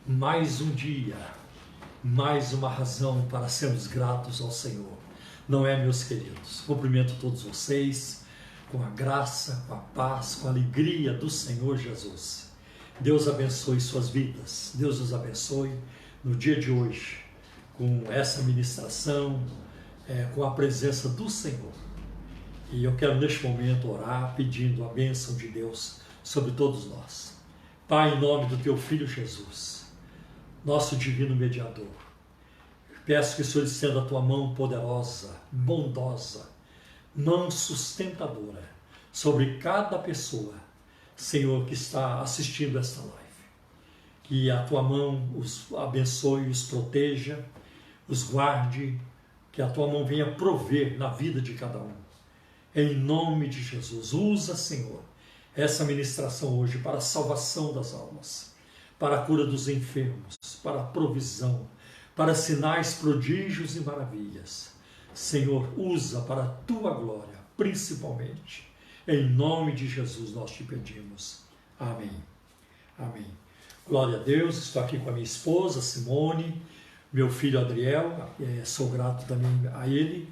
Mais um dia, mais uma razão para sermos gratos ao Senhor. Não é, meus queridos? Cumprimento todos vocês com a graça, com a paz, com a alegria do Senhor Jesus. Deus abençoe suas vidas. Deus os abençoe no dia de hoje, com essa ministração, com a presença do Senhor. E eu quero neste momento orar pedindo a bênção de Deus sobre todos nós. Pai, em nome do Teu Filho Jesus, nosso divino mediador, peço que o Senhor estenda a Tua mão poderosa, bondosa, mão sustentadora sobre cada pessoa, Senhor, que está assistindo esta live. Que a Tua mão os abençoe, os proteja, os guarde, que a Tua mão venha prover na vida de cada um. Em nome de Jesus, usa, Senhor, essa ministração hoje para a salvação das almas, para a cura dos enfermos, para a provisão, para sinais, prodígios e maravilhas. Senhor, usa para a Tua glória, principalmente. Em nome de Jesus nós te pedimos. Amém. Amém. Glória a Deus. Estou aqui com a minha esposa, Simone, meu filho Adriel. Sou grato também a ele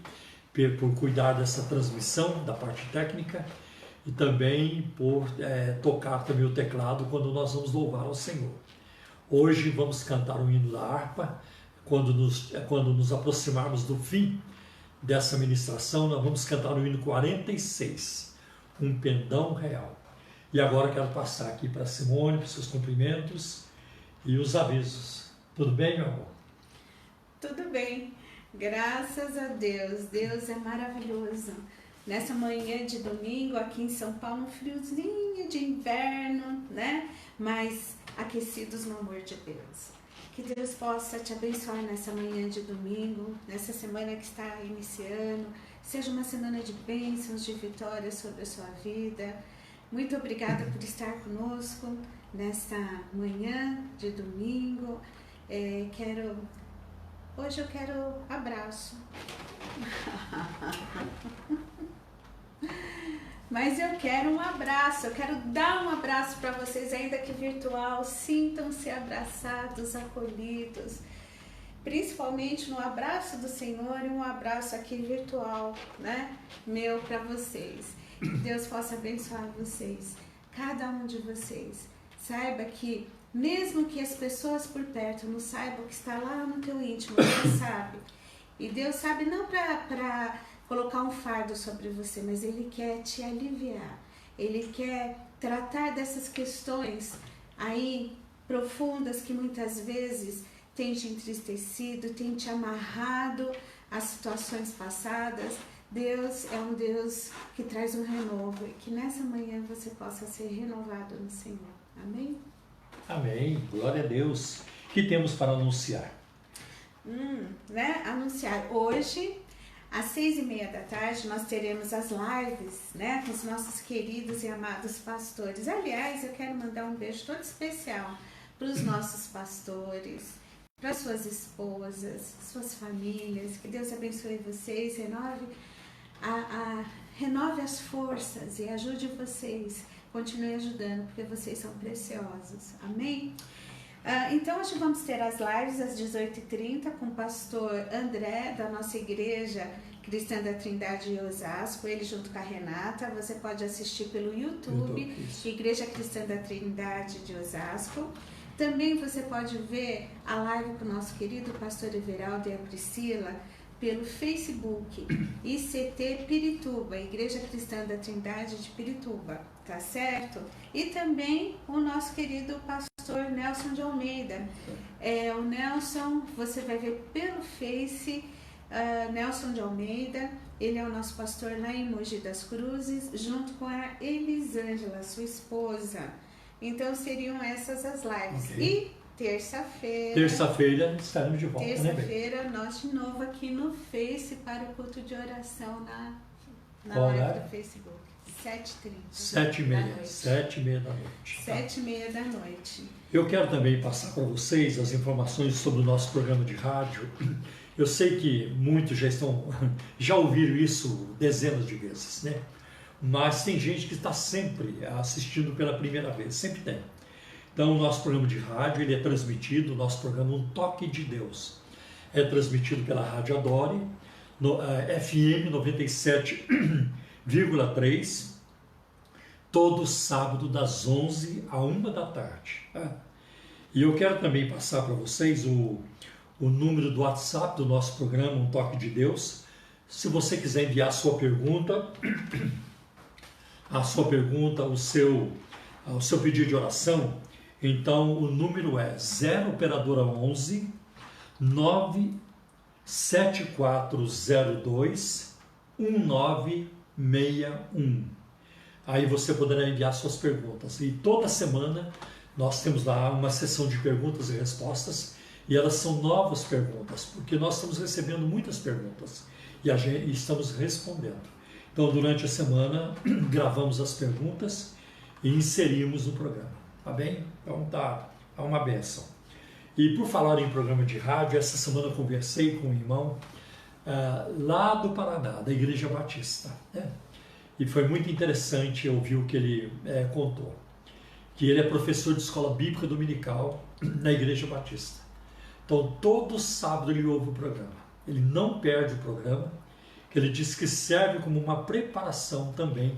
por cuidar dessa transmissão, da parte técnica, e também por tocar também o teclado quando nós vamos louvar ao Senhor. Hoje vamos cantar o hino da harpa. Quando nos aproximarmos do fim dessa ministração, nós vamos cantar o hino 46, um pendão real. E agora quero passar aqui para Simone, para os seus cumprimentos e os avisos. Tudo bem, meu amor? Tudo bem. Graças a Deus. Deus é maravilhoso. Nessa manhã de domingo, aqui em São Paulo, um friozinho de inverno, né? Mas aquecidos no amor de Deus. Que Deus possa te abençoar nessa manhã de domingo, nessa semana que está iniciando. Seja uma semana de bênçãos, de vitórias sobre a sua vida. Muito obrigada por estar conosco nessa manhã de domingo. Hoje eu quero abraço. Mas eu quero um abraço, eu quero dar um abraço para vocês, ainda que virtual. Sintam-se abraçados, acolhidos, principalmente no abraço do Senhor e um abraço aqui virtual, né? Meu para vocês. Que Deus possa abençoar vocês, cada um de vocês. Saiba que mesmo que as pessoas por perto não saibam o que está lá no teu íntimo, Deus sabe. E Deus sabe não para colocar um fardo sobre você, mas Ele quer te aliviar. Ele quer tratar dessas questões aí profundas que muitas vezes têm te entristecido, têm te amarrado às situações passadas. Deus é um Deus que traz um renovo e que nessa manhã você possa ser renovado no Senhor. Amém? Amém. Glória a Deus. O que temos para anunciar? Anunciar hoje, às 6:30 da tarde, nós teremos as lives, né, com os nossos queridos e amados pastores. Aliás, eu quero mandar um beijo todo especial para os nossos pastores, para suas esposas, suas famílias. Que Deus abençoe vocês, renove as forças e ajude vocês. Continue ajudando, porque vocês são preciosos. Amém? Então, hoje vamos ter as lives às 18h30 com o pastor André, da nossa igreja Cristã da Trindade de Osasco, ele junto com a Renata. Você pode assistir pelo YouTube, Igreja Cristã da Trindade de Osasco. Também você pode ver a live com o nosso querido pastor Everaldo e a Priscila pelo Facebook, ICT Pirituba, Igreja Cristã da Trindade de Pirituba, tá certo? E também o nosso querido pastor Nelson de Almeida. O Nelson, você vai ver pelo Face, Nelson de Almeida, ele é o nosso pastor lá em Mogi das Cruzes, junto com a Elisângela, sua esposa. Então seriam essas as lives. Okay. E terça-feira estaremos de volta. Terça-feira, nós de novo aqui no Face para o culto de oração na live do Facebook. 7h30. 7h30 da noite. 7h30 da noite. Eu quero também passar para vocês as informações sobre o nosso programa de rádio. Eu sei que muitos já ouviram isso dezenas de vezes, né? Mas tem gente que está sempre assistindo pela primeira vez, sempre tem. Então, o nosso programa de rádio, ele é transmitido, o nosso programa Um Toque de Deus, é transmitido pela Rádio Adore, no FM 97,3, todo sábado das 11 à 1 da tarde. E eu quero também passar para vocês o número do WhatsApp do nosso programa Um Toque de Deus. Se você quiser enviar a sua pergunta, o seu pedido de oração, então o número é 0 operadora 11 97402 1961. Aí você poderá enviar suas perguntas. E toda semana nós temos lá uma sessão de perguntas e respostas, e elas são novas perguntas, porque nós estamos recebendo muitas perguntas e estamos respondendo. Então, durante a semana, gravamos as perguntas e inserimos no programa, tá bem? Então, tá uma bênção. E por falar em programa de rádio, essa semana eu conversei com um irmão lá do Paraná, da Igreja Batista, né? E foi muito interessante ouvir o que ele contou, que ele é professor de escola bíblica dominical na Igreja Batista. Então, todo sábado ele ouve o programa. Ele não perde o programa, que ele diz que serve como uma preparação também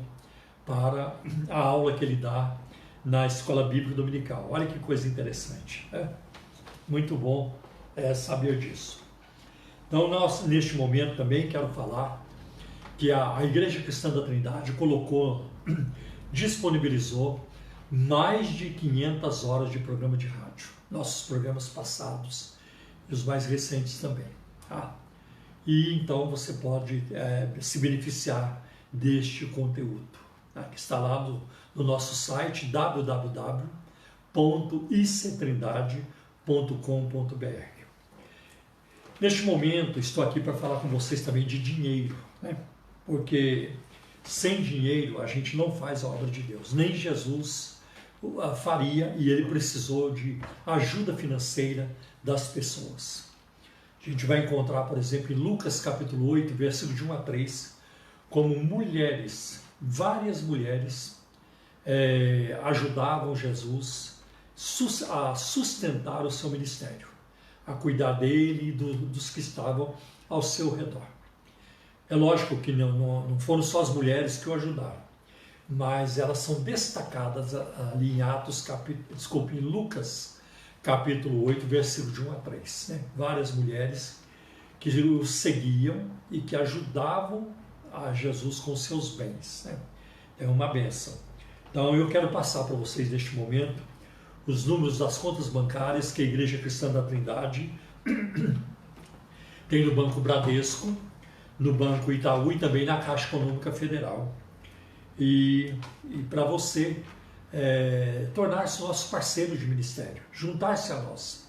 para a aula que ele dá na escola bíblica dominical. Olha que coisa interessante. Muito bom saber disso. Então, nós, neste momento também, quero falar que a Igreja Cristã da Trindade disponibilizou mais de 500 horas de programa de rádio. Nossos programas passados e os mais recentes também. Tá? E então você pode se beneficiar deste conteúdo, tá? Que está lá no nosso site www.ictrindade.com.br. Neste momento estou aqui para falar com vocês também de dinheiro, né? Porque sem dinheiro a gente não faz a obra de Deus. Nem Jesus faria, e ele precisou de ajuda financeira das pessoas. A gente vai encontrar, por exemplo, em Lucas capítulo 8, versículo de 1 a 3, como mulheres, várias mulheres, ajudavam Jesus a sustentar o seu ministério, a cuidar dele e dos que estavam ao seu redor. É lógico que não foram só as mulheres que o ajudaram, mas elas são destacadas ali em Lucas capítulo 8, versículo de 1 a 3. Né? Várias mulheres que o seguiam e que ajudavam a Jesus com seus bens. Né? É uma bênção. Então eu quero passar para vocês neste momento os números das contas bancárias que a Igreja Cristã da Trindade tem no Banco Bradesco, no Banco Itaú e também na Caixa Econômica Federal. E para você tornar-se nosso parceiro de ministério, juntar-se a nós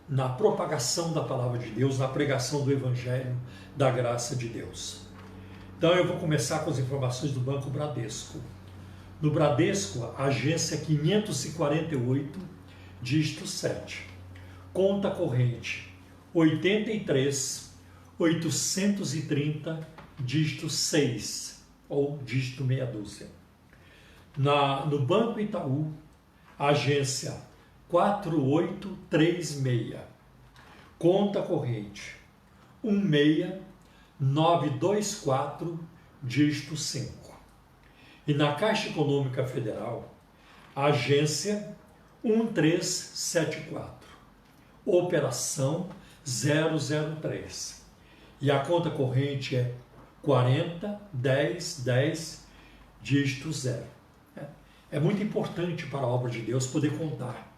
na propagação da Palavra de Deus, na pregação do Evangelho da graça de Deus. Então eu vou começar com as informações do Banco Bradesco. No Bradesco, a agência 548, dígito 7. Conta corrente 83.830, dígito 6, ou dígito meia dúzia. No Banco Itaú, a agência 4836, conta corrente 16924, dígito 5. E na Caixa Econômica Federal, a agência 1374, operação 003. E a conta corrente é 401010, dígito 0. É muito importante para a obra de Deus poder contar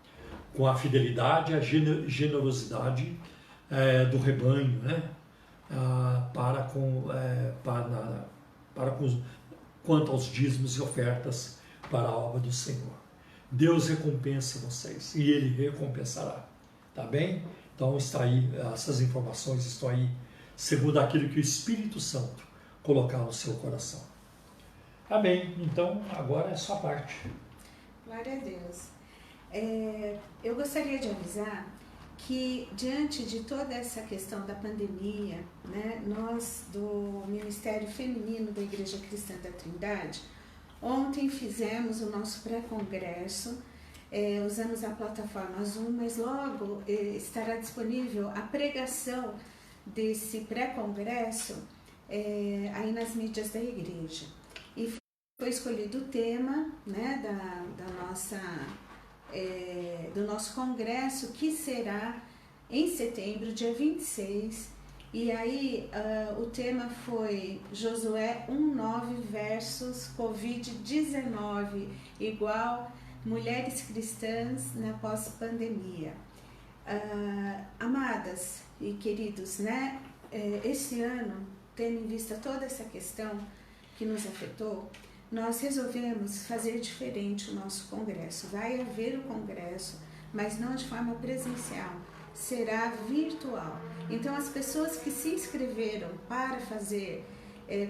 com a fidelidade e a generosidade do rebanho, né? Quanto aos dízimos e ofertas para a obra do Senhor. Deus recompensa vocês e Ele recompensará. Tá bem? Então está aí, essas informações estão aí, segundo aquilo que o Espírito Santo colocar no seu coração. Amém. Então, agora é a sua parte. Glória a Deus. Eu gostaria de avisar que, diante de toda essa questão da pandemia, né, nós do Ministério Feminino da Igreja Cristã da Trindade, ontem fizemos o nosso pré-congresso usamos a plataforma Zoom, mas logo estará disponível a pregação desse pré-congresso aí nas mídias da igreja. E foi escolhido o tema, né, do nosso congresso, que será em setembro, dia 26. E aí o tema foi Josué 1:9 versus Covid-19 igual mulheres cristãs na pós-pandemia. Amadas e queridos, né, esse ano, tendo em vista toda essa questão que nos afetou, nós resolvemos fazer diferente o nosso congresso. Vai haver o congresso, mas não de forma presencial, será virtual. Então, as pessoas que se inscreveram para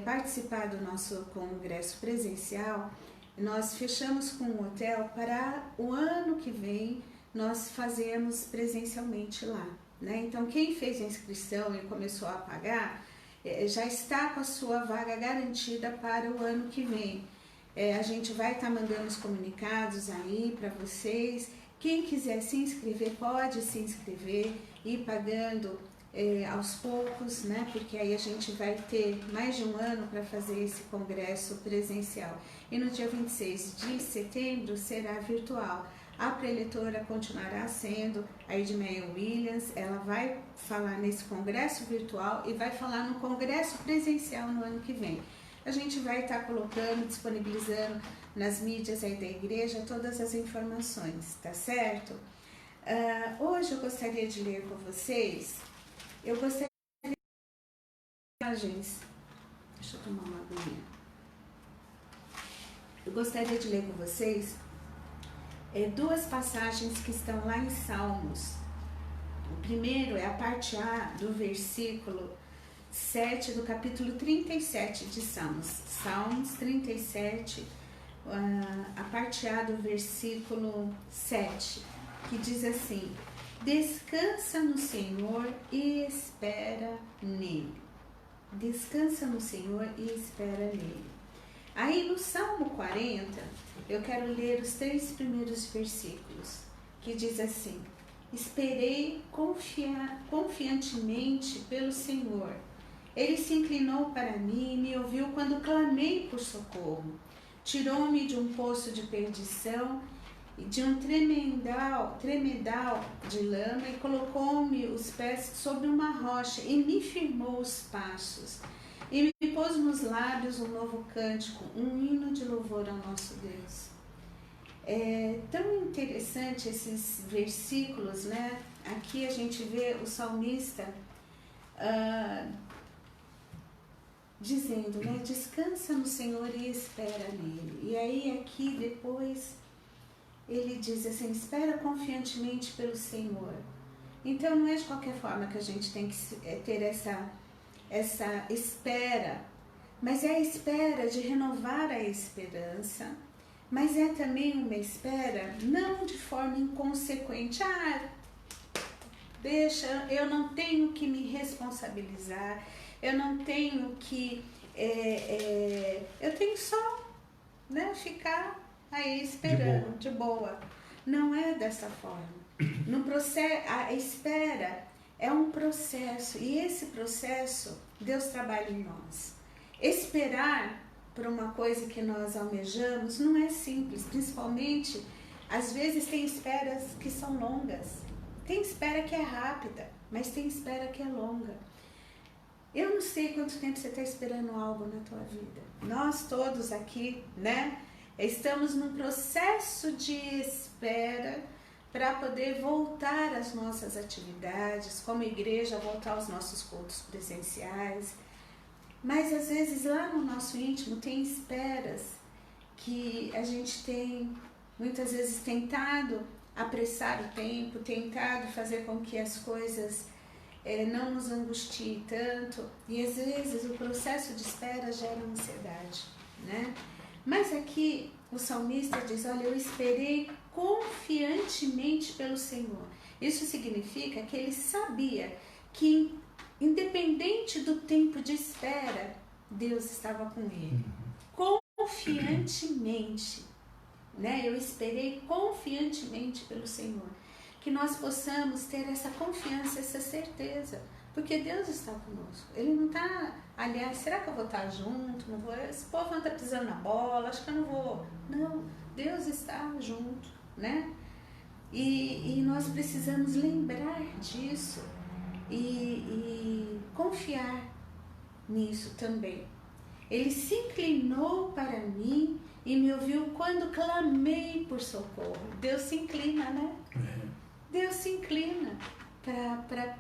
participar do nosso congresso presencial, nós fechamos com um hotel para o ano que vem nós fazemos presencialmente lá, né? Então, quem fez a inscrição e começou a pagar, já está com a sua vaga garantida para o ano que vem. A gente vai estar mandando os comunicados aí para vocês. Quem quiser se inscrever, pode se inscrever e ir pagando aos poucos, né? Porque aí a gente vai ter mais de um ano para fazer esse congresso presencial. E no dia 26 de setembro será virtual. A preletora continuará sendo a Edmeia Williams, ela vai falar nesse congresso virtual e vai falar no congresso presencial no ano que vem. A gente vai estar colocando, disponibilizando nas mídias aí da igreja todas as informações, tá certo? Hoje eu gostaria de ler com vocês, deixa eu tomar uma aguinha. Eu gostaria de ler com vocês duas passagens que estão lá em Salmos. O primeiro é a parte A do versículo 7 do capítulo 37 de Salmos. Salmos 37, a parte A do versículo 7, que diz assim: descansa no Senhor e espera nele. Descansa no Senhor e espera nele. Aí no Salmo 40, eu quero ler os 3 primeiros versículos, que diz assim: esperei confiantemente pelo Senhor. Ele se inclinou para mim e me ouviu quando clamei por socorro. Tirou-me de um poço de perdição e de um tremedal de lama e colocou-me os pés sobre uma rocha e me firmou os passos. E me pôs nos lábios um novo cântico, um hino de louvor ao nosso Deus. É tão interessante esses versículos, né? Aqui a gente vê o salmista dizendo, né? Descansa no Senhor e espera nele. E aí aqui depois ele diz assim: espera confiantemente pelo Senhor. Então não é de qualquer forma que a gente tem que ter essa espera, mas é a espera de renovar a esperança, mas é também uma espera não de forma inconsequente. Eu não tenho que me responsabilizar, eu não tenho que, eu tenho só, né, ficar aí esperando, de boa. Não é dessa forma. No processo, a espera é um processo, e esse processo Deus trabalha em nós. Esperar por uma coisa que nós almejamos não é simples, principalmente, às vezes tem esperas que são longas, tem espera que é rápida, mas tem espera que é longa. Eu não sei quanto tempo você está esperando algo na tua vida. Nós todos aqui, né, estamos num processo de espera para poder voltar às nossas atividades, como igreja, voltar aos nossos cultos presenciais. Mas às vezes lá no nosso íntimo tem esperas que a gente tem muitas vezes tentado apressar o tempo, tentado fazer com que as coisas não nos angustiem tanto, e às vezes o processo de espera gera ansiedade, né? Mas aqui o salmista diz: olha, eu esperei confiantemente pelo Senhor. Isso significa que ele sabia que, independente do tempo de espera, Deus estava com ele. Confiantemente. né? Eu esperei confiantemente pelo Senhor. Que nós possamos ter essa confiança, essa certeza, porque Deus está conosco. Ele não está, aliás, será que eu vou estar junto? Não vou? Esse povo não está pisando na bola, acho que eu não vou. Não, Deus está junto, né? E nós precisamos lembrar disso e confiar nisso também. Ele se inclinou para mim e me ouviu quando clamei por socorro. Deus se inclina, né? Deus se inclina para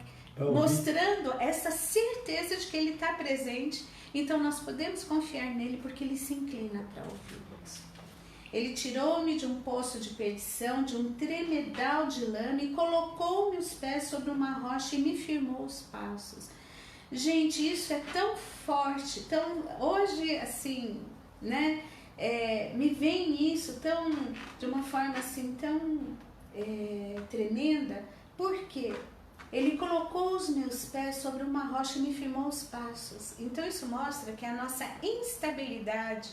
mostrando essa certeza de que Ele está presente. Então nós podemos confiar nele porque Ele se inclina para ouvi-los. Ele tirou-me de um poço de perdição, de um tremedal de lama e colocou-me os pés sobre uma rocha e me firmou os passos. Gente, isso é tão forte, tão, hoje assim, né, me vem isso tão, de uma forma assim tão tremenda, porque Ele colocou os meus pés sobre uma rocha e me firmou os passos. Então isso mostra que a nossa instabilidade,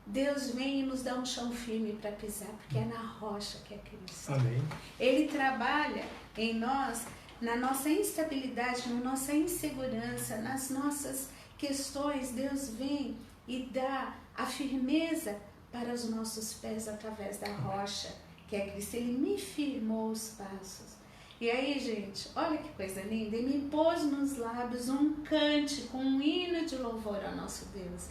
Deus vem e nos dá um chão firme para pisar, porque é na rocha que é Cristo. Amém. Ele trabalha em nós, na nossa instabilidade, na nossa insegurança, nas nossas questões. Deus vem e dá a firmeza para os nossos pés através da rocha, que é Cristo. Ele me firmou os passos. E aí, gente, olha que coisa linda. Ele me pôs nos lábios um cântico, um hino de louvor ao nosso Deus.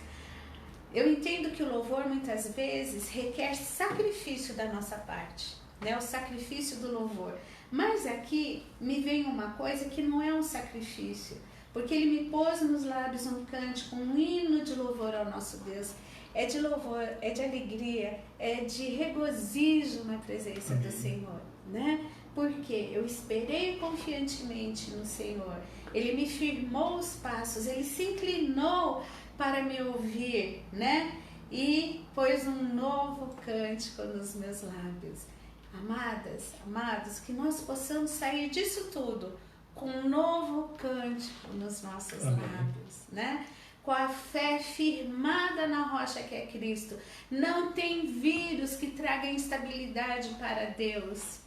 Eu entendo que o louvor muitas vezes requer sacrifício da nossa parte, né? O sacrifício do louvor. Mas aqui me vem uma coisa que não é um sacrifício, porque Ele me pôs nos lábios um cântico, um hino de louvor ao nosso Deus. É de louvor, é de alegria, é de regozijo na presença do Senhor, né? Porque eu esperei confiantemente no Senhor. Ele me firmou os passos, Ele se inclinou para me ouvir, né? E pôs um novo cântico nos meus lábios. Amadas, amados, que nós possamos sair disso tudo com um novo cântico nos nossos lábios, né? Com a fé firmada na rocha que é Cristo. Não tem vírus que traga instabilidade para Deus.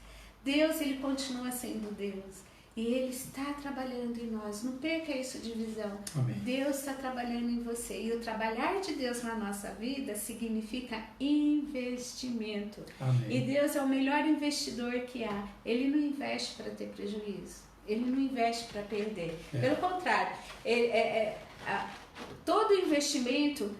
Deus, Ele continua sendo Deus. E Ele está trabalhando em nós. Não perca isso de visão. Amém. Deus está trabalhando em você. E o trabalhar de Deus na nossa vida significa investimento. Amém. E Deus é o melhor investidor que há. Ele não investe para ter prejuízo. Ele não investe para perder. Pelo contrário, todo investimento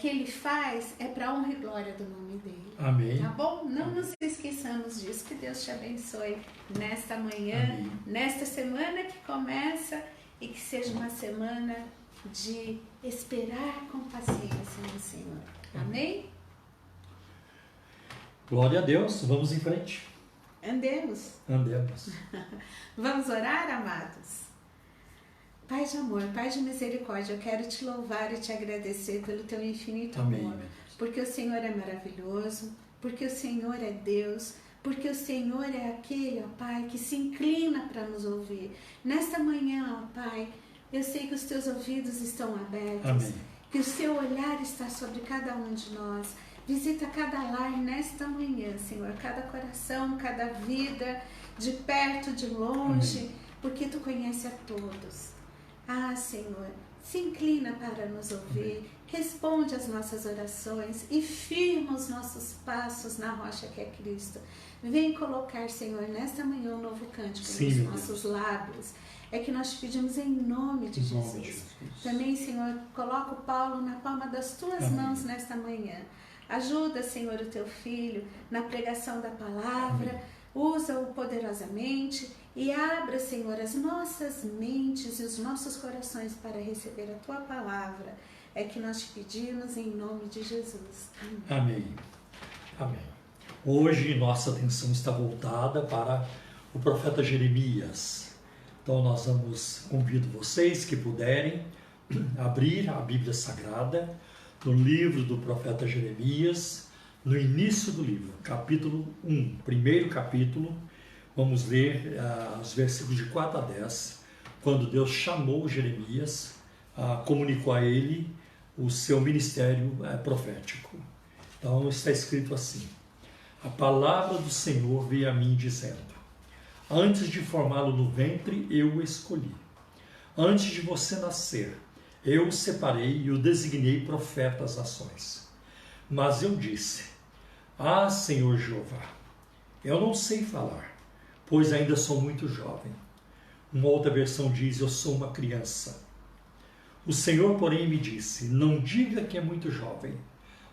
que Ele faz é para a honra e glória do nome dEle. Amém. Tá bom? Não nos esqueçamos disso. Que Deus te abençoe nesta manhã, Amém. nesta semana que começa, e que seja uma semana de esperar com paciência no Senhor. Amém? Glória a Deus. Vamos em frente. Andemos. Andemos. Vamos orar, amados? Pai de amor, Pai de misericórdia, eu quero te louvar e te agradecer pelo teu infinito Amém. amor. Porque o Senhor é maravilhoso, porque o Senhor é Deus, porque o Senhor é aquele, ó Pai, que se inclina para nos ouvir. Nesta manhã, ó Pai, eu sei que os teus ouvidos estão abertos, Amém. que o seu olhar está sobre cada um de nós. Visita cada lar nesta manhã, Senhor, cada coração, cada vida, de perto, de longe, Amém. porque Tu conheces a todos. Ah, Senhor, se inclina para nos ouvir, Amém. responde às nossas orações e firma os nossos passos na rocha que é Cristo. Vem colocar, Senhor, nesta manhã um novo cântico nos nossos lábios. É que nós te pedimos em nome de Jesus. Também, Senhor, coloca o Paulo na palma das Tuas mãos nesta manhã. Ajuda, Senhor, o Teu filho na pregação da palavra. Usa-o poderosamente e abra, Senhor, as nossas mentes e os nossos corações para receber a Tua palavra. É que nós te pedimos em nome de Jesus. Amém. Amém. Hoje nossa atenção está voltada para o profeta Jeremias. Então nós convido vocês que puderem abrir a Bíblia Sagrada no livro do profeta Jeremias, no início do livro, capítulo 1, primeiro capítulo. Vamos ler os versículos de 4 a 10, quando Deus chamou Jeremias, comunicou a ele o seu ministério profético. Então está escrito assim: a palavra do Senhor veio a mim dizendo: antes de formá-lo no ventre, eu o escolhi. Antes de você nascer, eu o separei e o designei profeta às nações. Mas eu disse: ah, Senhor Jeová, eu não sei falar, pois ainda sou muito jovem. Uma outra versão diz: eu sou uma criança. O Senhor, porém, me disse: não diga que é muito jovem,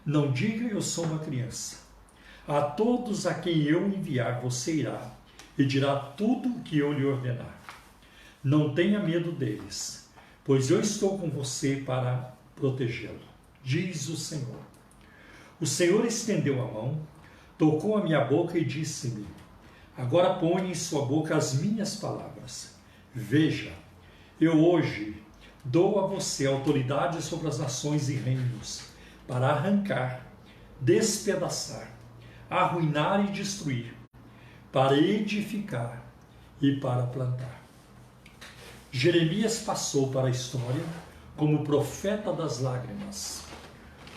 não diga eu sou uma criança. A todos a quem eu enviar você irá e dirá tudo o que eu lhe ordenar. Não tenha medo deles, pois eu estou com você para protegê-lo, diz o Senhor. O Senhor estendeu a mão, tocou a minha boca e disse-me: agora põe em sua boca as minhas palavras. Veja, eu hoje dou a você autoridade sobre as nações e reinos, para arrancar, despedaçar, arruinar e destruir, para edificar e para plantar. Jeremias passou para a história como profeta das lágrimas.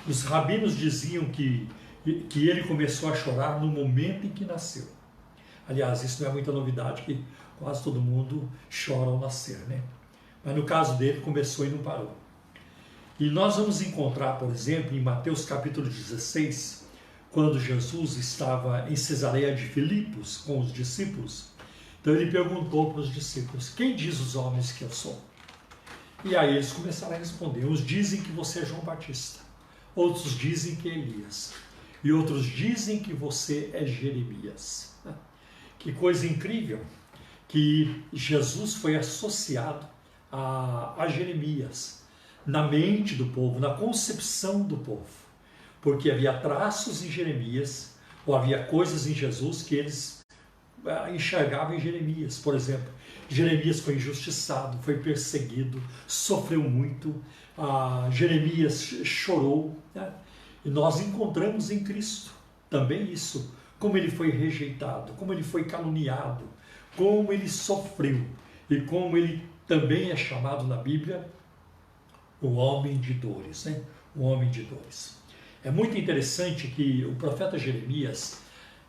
Os rabinos diziam que ele começou a chorar no momento em que nasceu. Aliás, isso não é muita novidade, que quase todo mundo chora ao nascer, né? Mas no caso dele, começou e não parou. E nós vamos encontrar, por exemplo, em Mateus capítulo 16, quando Jesus estava em Cesareia de Filipos com os discípulos. Então ele perguntou para os discípulos: quem diz os homens que eu sou? E aí eles começaram a responder: uns dizem que você é João Batista, outros dizem que é Elias, e outros dizem que você é Jeremias. Que coisa incrível que Jesus foi associado a Jeremias na mente do povo, na concepção do povo, porque havia traços em Jeremias, ou havia coisas em Jesus que eles enxergavam em Jeremias. Por exemplo, Jeremias foi injustiçado, foi perseguido, sofreu muito, Jeremias chorou, né? E nós encontramos em Cristo também isso, como ele foi rejeitado, como ele foi caluniado, como ele sofreu e como ele também é chamado na Bíblia o homem de dores, né? O homem de dores. É muito interessante que o profeta Jeremias,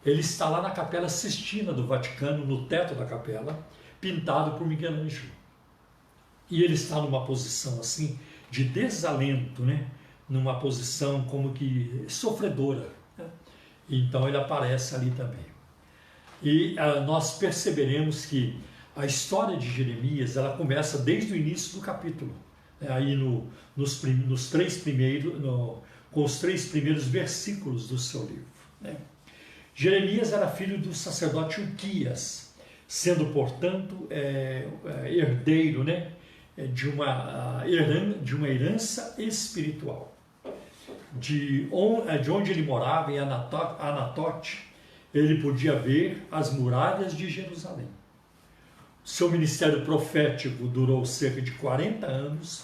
ele está lá na Capela Sistina do Vaticano, no teto da capela, pintado por Michelangelo. E ele está numa posição assim de desalento, né? Numa posição como que sofredora, né? Então ele aparece ali também. E nós perceberemos que a história de Jeremias, ela começa desde o início do capítulo, né? Aí nos três primeiros, com os 3 primeiros versículos do seu livro, né? Jeremias era filho do sacerdote Hilquias, sendo, portanto, herdeiro, né? de uma herança espiritual. De onde ele morava, em Anatote, ele podia ver as muralhas de Jerusalém. Seu ministério profético durou cerca de 40 anos,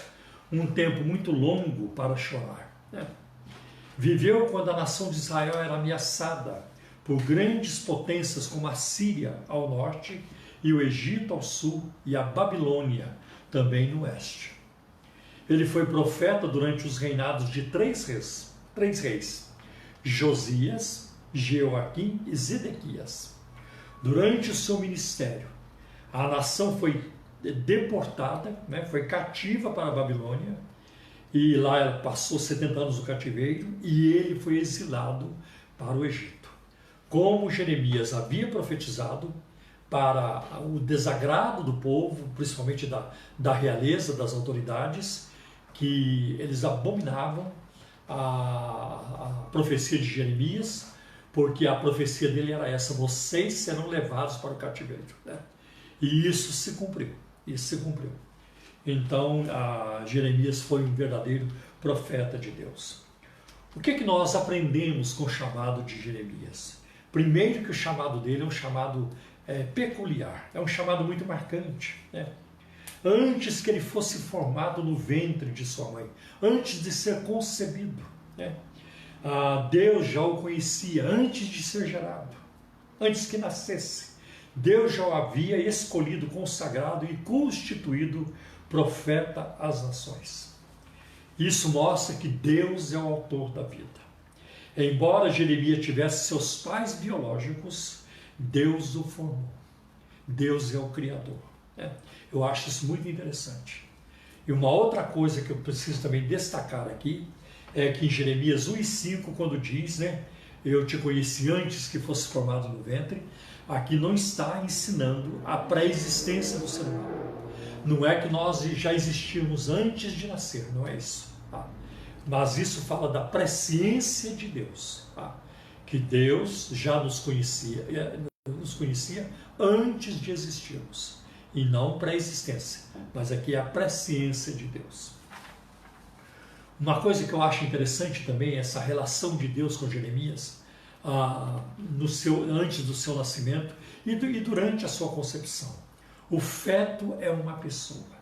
um tempo muito longo para chorar, né? Viveu quando a nação de Israel era ameaçada por grandes potências como a Síria ao norte, e o Egito ao sul, e a Babilônia também no oeste. Ele foi profeta durante os reinados de três reis, Josias, Jeoaquim e Zedequias. Durante o seu ministério, a nação foi deportada, né, foi cativa para a Babilônia, e lá ela passou 70 anos no cativeiro, e ele foi exilado para o Egito. Como Jeremias havia profetizado, para o desagrado do povo, principalmente da realeza, das autoridades, que eles abominavam a profecia de Jeremias, porque a profecia dele era essa: vocês serão levados para o cativeiro, né? E isso se cumpriu, Então, Jeremias foi um verdadeiro profeta de Deus. O que nós aprendemos com o chamado de Jeremias? Primeiro, que o chamado dele é um chamado peculiar, é um chamado muito marcante, né? Antes que ele fosse formado no ventre de sua mãe, antes de ser concebido, né? Deus já o conhecia antes de ser gerado, antes que nascesse. Deus já o havia escolhido, consagrado e constituído profeta às nações. Isso mostra que Deus é o autor da vida. Embora Jeremias tivesse seus pais biológicos, Deus o formou. Deus é o Criador. Eu acho isso muito interessante. E uma outra coisa que eu preciso também destacar aqui é que em Jeremias 1:5, quando diz, eu te conheci antes que fosse formado no ventre, aqui não está ensinando a pré-existência do ser humano. Não é que nós já existíamos antes de nascer, não é isso. Mas isso fala da presciência de Deus, que Deus já nos conhecia antes de existirmos, e não pré-existência, mas aqui é a presciência de Deus. Uma coisa que eu acho interessante também é essa relação de Deus com Jeremias, antes do seu nascimento e durante a sua concepção. O feto é uma pessoa.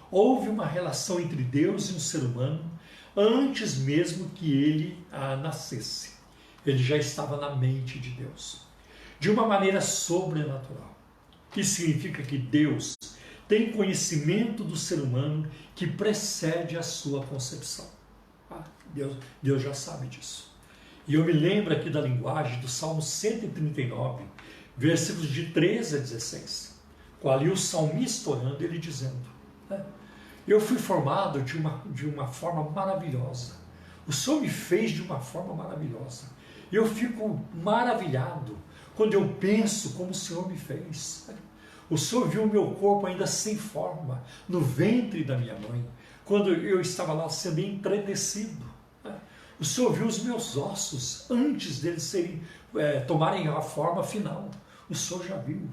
Houve uma relação entre Deus e um ser humano antes mesmo que ele nascesse. Ele já estava na mente de Deus, de uma maneira sobrenatural. Isso significa que Deus tem conhecimento do ser humano que precede a sua concepção. Deus já sabe disso. E eu me lembro aqui da linguagem do Salmo 139, versículos de 13 a 16, com ali o salmista orando, ele dizendo, eu fui formado de uma forma maravilhosa. O Senhor me fez de uma forma maravilhosa. Eu fico maravilhado quando eu penso como o Senhor me fez. O Senhor viu o meu corpo ainda sem forma, no ventre da minha mãe, quando eu estava lá sendo entretecido. O Senhor viu os meus ossos antes deles tomarem a forma final. O Senhor já viu.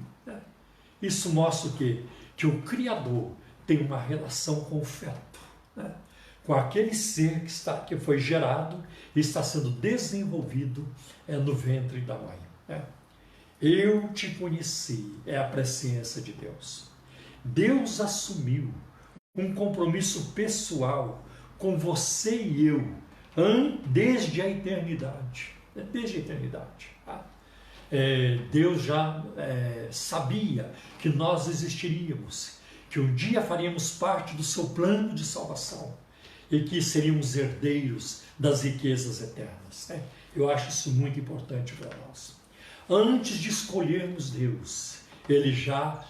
Isso mostra que o Criador tem uma relação com o feto, com aquele ser que foi gerado e está sendo desenvolvido no ventre da mãe. Eu te conheci, é a presciência de Deus. Deus assumiu um compromisso pessoal com você e eu desde a eternidade. Desde a eternidade. Deus já sabia que nós existiríamos, que um dia faríamos parte do seu plano de salvação e que seríamos herdeiros das riquezas eternas. Eu acho isso muito importante para nós. Antes de escolhermos Deus, Ele já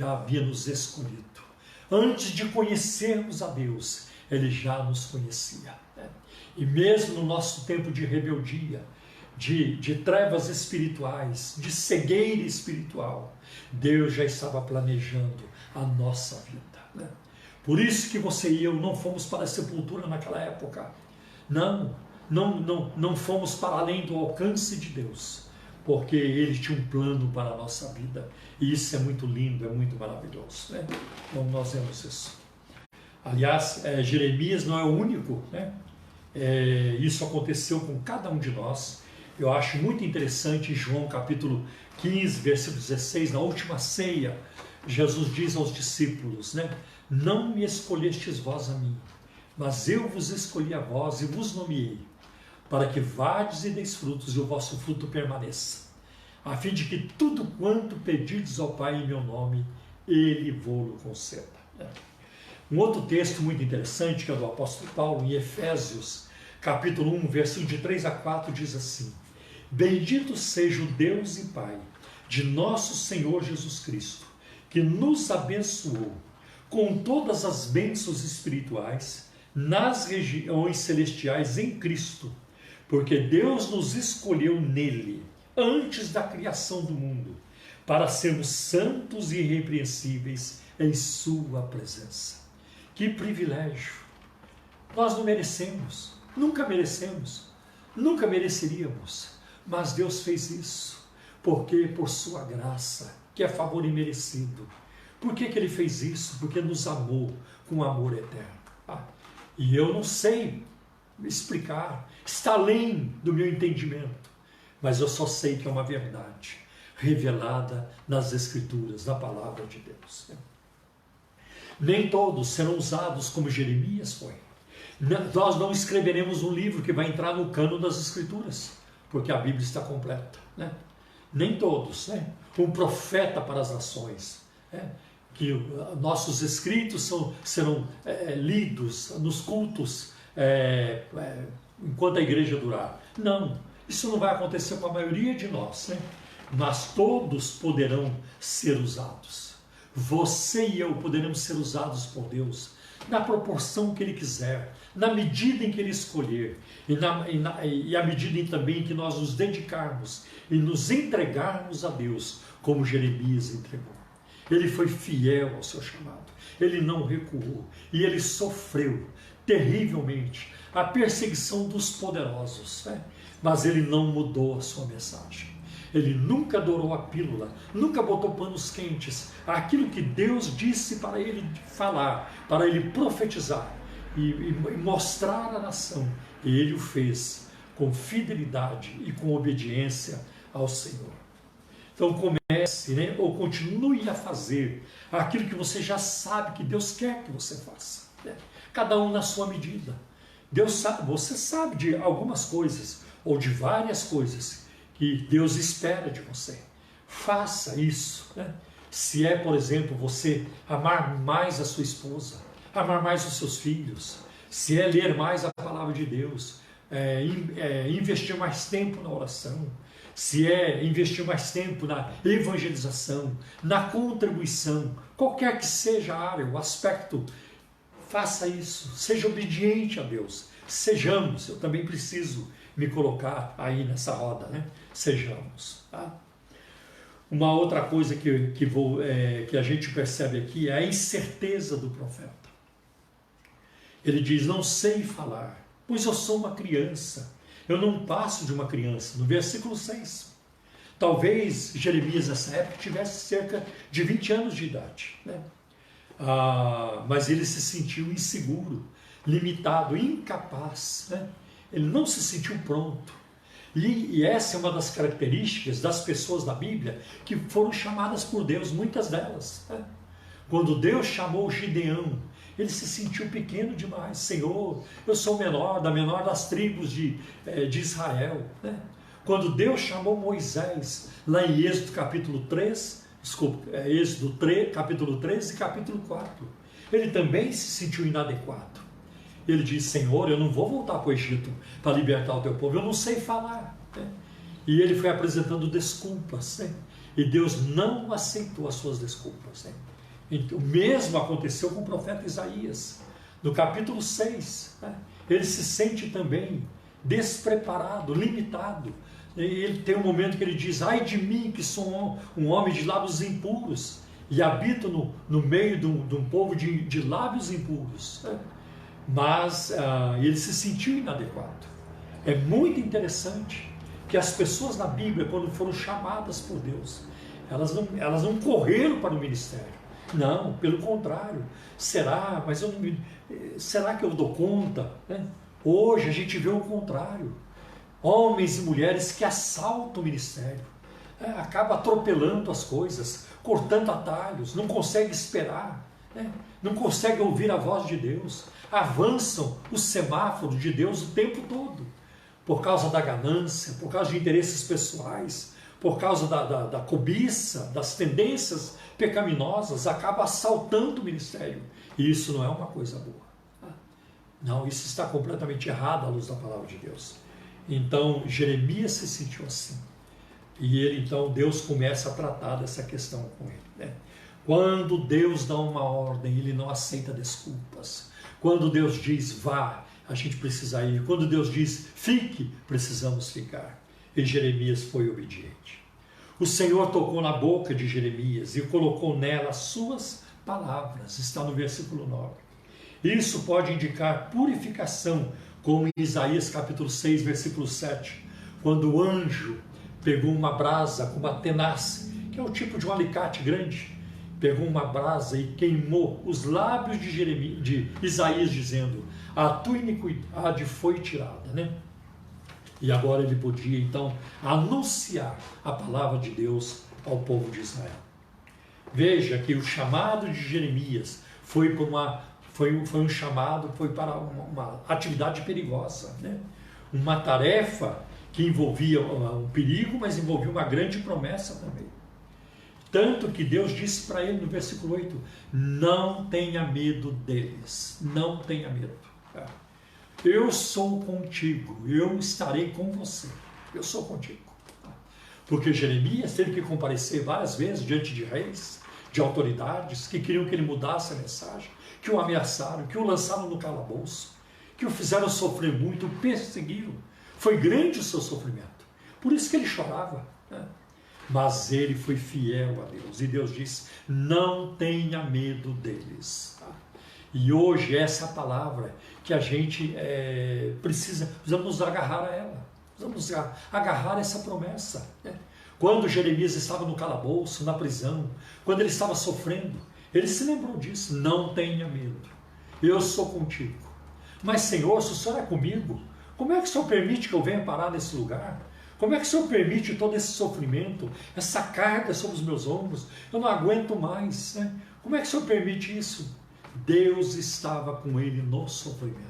havia nos escolhido. Antes de conhecermos a Deus, Ele já nos conhecia. E mesmo no nosso tempo de rebeldia, de trevas espirituais, de cegueira espiritual, Deus já estava planejando a nossa vida. Por isso que você e eu não fomos para a sepultura naquela época. Não fomos para além do alcance de Deus, porque Ele tinha um plano para a nossa vida. E isso é muito lindo, é muito maravilhoso. Então nós vemos isso. Aliás, Jeremias não é o único, isso aconteceu com cada um de nós. Eu acho muito interessante em João capítulo 15, versículo 16, na última ceia, Jesus diz aos discípulos, não me escolhestes vós a mim, mas eu vos escolhi a vós e vos nomeei, para que vades e deis frutos e o vosso fruto permaneça, a fim de que tudo quanto pedirdes ao Pai em meu nome, Ele vô-lo conceda. Um outro texto muito interessante, que é do apóstolo Paulo, em Efésios, capítulo 1, versículo de 3 a 4, diz assim: Bendito seja o Deus e Pai de nosso Senhor Jesus Cristo, que nos abençoou com todas as bênçãos espirituais nas regiões celestiais em Cristo, porque Deus nos escolheu nele, antes da criação do mundo, para sermos santos e irrepreensíveis em sua presença. Que privilégio! Nós não merecemos, nunca mereceríamos, mas Deus fez isso, porque por sua graça, que é favor imerecido. Por que Ele fez isso? Porque nos amou com amor eterno. E eu não sei explicar, está além do meu entendimento, mas eu só sei que é uma verdade revelada nas Escrituras, na palavra de Deus. Nem todos serão usados como Jeremias foi. Nós não escreveremos um livro que vai entrar no cano das Escrituras, porque a Bíblia está completa. Nem todos. Um profeta para as nações. Que nossos escritos serão lidos nos cultos enquanto a igreja durar. Não, isso não vai acontecer com a maioria de nós, né? Mas todos poderão ser usados. Você e eu poderemos ser usados por Deus na proporção que Ele quiser, na medida em que Ele escolher, e à medida em também que nós nos dedicarmos e nos entregarmos a Deus, como Jeremias entregou. Ele foi fiel ao seu chamado, ele não recuou, e ele sofreu terrivelmente a perseguição dos poderosos, né? Mas ele não mudou a sua mensagem. Ele nunca dourou a pílula, nunca botou panos quentes. Aquilo que Deus disse para ele falar, para ele profetizar e mostrar à nação, e ele o fez com fidelidade e com obediência ao Senhor. Então comece, né, ou continue a fazer aquilo que você já sabe que Deus quer que você faça, né? Cada um na sua medida. Deus sabe, você sabe de algumas coisas, ou de várias coisas, que Deus espera de você. Faça isso, né? Se é, por exemplo, você amar mais a sua esposa, amar mais os seus filhos, se é ler mais a palavra de Deus, investir mais tempo na oração, se é investir mais tempo na evangelização, na contribuição, qualquer que seja a área, o aspecto, faça isso, seja obediente a Deus, sejamos, eu também preciso me colocar aí nessa roda, né? Sejamos, tá? Uma outra coisa que a gente percebe aqui é a incerteza do profeta. Ele diz, não sei falar, pois eu sou uma criança, eu não passo de uma criança, no versículo 6. Talvez Jeremias nessa época tivesse cerca de 20 anos de idade, né? Mas ele se sentiu inseguro, limitado, incapaz, né? Ele não se sentiu pronto. E essa é uma das características das pessoas da Bíblia que foram chamadas por Deus, muitas delas, né? Quando Deus chamou Gideão, ele se sentiu pequeno demais. Senhor, eu sou da menor das tribos de Israel, né? Quando Deus chamou Moisés, lá em Êxodo capítulo 3, Êxodo 3, capítulo 13 e capítulo 4, ele também se sentiu inadequado. Ele disse, Senhor, eu não vou voltar para o Egito para libertar o teu povo, eu não sei falar, né? E ele foi apresentando desculpas, né? E Deus não aceitou as suas desculpas, né? O mesmo aconteceu com o profeta Isaías, no capítulo 6, né? Ele se sente também despreparado, limitado. E ele tem um momento que ele diz, ai de mim que sou um homem de lábios impuros e habito no meio de um povo de lábios impuros, né? Mas ele se sentiu inadequado. É muito interessante que as pessoas na Bíblia, quando foram chamadas por Deus, elas não correram para o ministério. Não, pelo contrário. Será que eu dou conta, né? Hoje a gente vê o contrário. Homens e mulheres que assaltam o ministério, acabam atropelando as coisas, cortando atalhos, não conseguem esperar, né? Não conseguem ouvir a voz de Deus, avançam o semáforo de Deus o tempo todo, por causa da ganância, por causa de interesses pessoais, por causa da cobiça, das tendências pecaminosas, acaba assaltando o ministério. E isso não é uma coisa boa. Não, isso está completamente errado à luz da palavra de Deus. Então, Jeremias se sentiu assim. E então, Deus começa a tratar dessa questão com ele, né? Quando Deus dá uma ordem, ele não aceita desculpas. Quando Deus diz vá, a gente precisa ir. Quando Deus diz fique, precisamos ficar. E Jeremias foi obediente. O Senhor tocou na boca de Jeremias e colocou nela as suas palavras. Está no versículo 9. Isso pode indicar purificação, como em Isaías capítulo 6, versículo 7, quando o anjo pegou uma brasa com uma tenaz, que é o tipo de um alicate grande, pegou uma brasa e queimou os lábios de Isaías, dizendo, a tua iniquidade foi tirada, né? E agora ele podia então anunciar a palavra de Deus ao povo de Israel. Veja que o chamado de Jeremias foi um chamado, foi para uma atividade perigosa, né? Uma tarefa que envolvia um perigo, mas envolvia uma grande promessa também. Tanto que Deus disse para ele no versículo 8, não tenha medo deles, não tenha medo. eu sou contigo, eu estarei com você, eu sou contigo. Porque Jeremias teve que comparecer várias vezes diante de reis, de autoridades, que queriam que ele mudasse a mensagem, que o ameaçaram, que o lançaram no calabouço, que o fizeram sofrer muito, o perseguiram. Foi grande o seu sofrimento. Por isso que ele chorava, né? Mas ele foi fiel a Deus. E Deus disse, não tenha medo deles. Tá? E hoje essa é a palavra que a gente precisamos nos agarrar a ela. Precisamos agarrar essa promessa. Né? Quando Jeremias estava no calabouço, na prisão, quando ele estava sofrendo, ele se lembrou disso. Não tenha medo. Eu sou contigo. Mas Senhor, se o Senhor é comigo, como é que o Senhor permite que eu venha parar nesse lugar? Como é que o Senhor permite todo esse sofrimento, essa carga sobre os meus ombros? Eu não aguento mais, né? Como é que o Senhor permite isso? Deus estava com ele no sofrimento.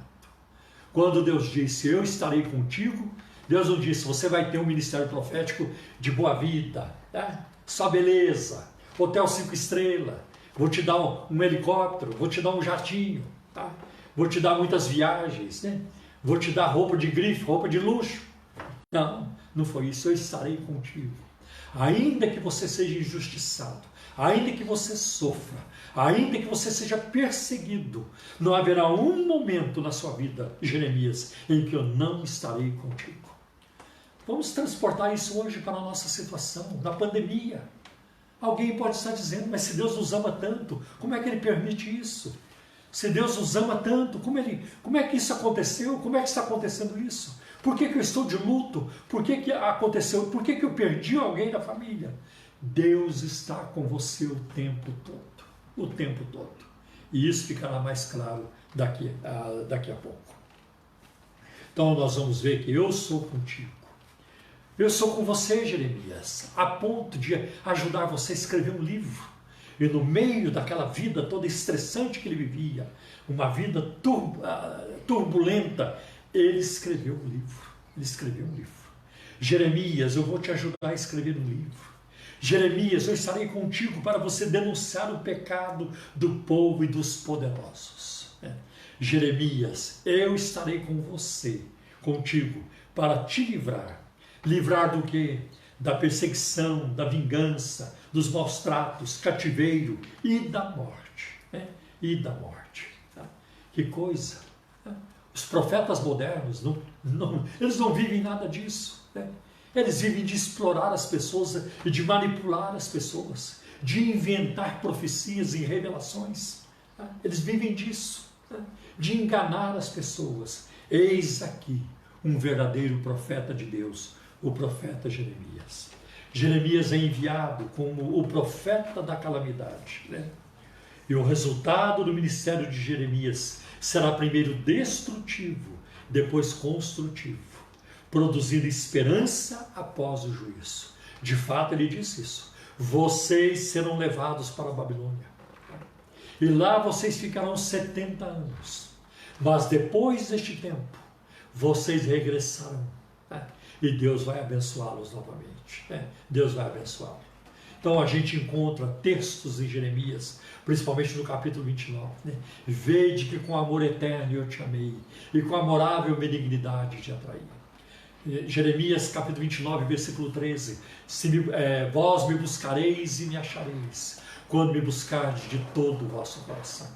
Quando Deus disse, eu estarei contigo, Deus não disse, você vai ter um ministério profético de boa vida, né? Só beleza, hotel 5 estrelas, vou te dar um helicóptero, vou te dar um jatinho, tá? Vou te dar muitas viagens, né? Vou te dar roupa de grife, roupa de luxo. Não, não foi isso, eu estarei contigo. Ainda que você seja injustiçado, ainda que você sofra, ainda que você seja perseguido, não haverá um momento na sua vida, Jeremias, em que eu não estarei contigo. Vamos transportar isso hoje para a nossa situação, da pandemia. Alguém pode estar dizendo, mas se Deus nos ama tanto, como é que Ele permite isso? Se Deus nos ama tanto, como é que isso aconteceu? Como é que está acontecendo isso? Por que eu estou de luto? Por que aconteceu? Por que eu perdi alguém da família? Deus está com você o tempo todo. O tempo todo. E isso ficará mais claro daqui a pouco. Então nós vamos ver que eu sou contigo. Eu sou com você, Jeremias, a ponto de ajudar você a escrever um livro. E no meio daquela vida toda estressante que ele vivia, uma vida turbulenta, ele escreveu um livro. Ele escreveu um livro. Jeremias, eu vou te ajudar a escrever um livro. Jeremias, eu estarei contigo para você denunciar o pecado do povo e dos poderosos. Jeremias, eu estarei com você, contigo, para te livrar. Livrar do quê? Da perseguição, da vingança, dos maus tratos, cativeiro e da morte. E da morte. Tá? Que coisa! Os profetas modernos, eles não vivem nada disso. Né? Eles vivem de explorar as pessoas e de manipular as pessoas, de inventar profecias e revelações. Tá? Eles vivem disso, tá? De enganar as pessoas. Eis aqui um verdadeiro profeta de Deus, o profeta Jeremias. Jeremias é enviado como o profeta da calamidade. Né? E o resultado do ministério de Jeremias será primeiro destrutivo, depois construtivo, produzindo esperança após o juízo. De fato, ele disse isso. Vocês serão levados para a Babilônia. E lá vocês ficarão 70 anos. Mas depois deste tempo, vocês regressarão. E Deus vai abençoá-los novamente. Deus vai abençoá-los. Então a gente encontra textos em Jeremias, principalmente no capítulo 29. Vede que com amor eterno eu te amei, e com amorável benignidade te atraí. Jeremias capítulo 29, versículo 13. Vós me buscareis e me achareis, quando me buscardes de todo o vosso coração.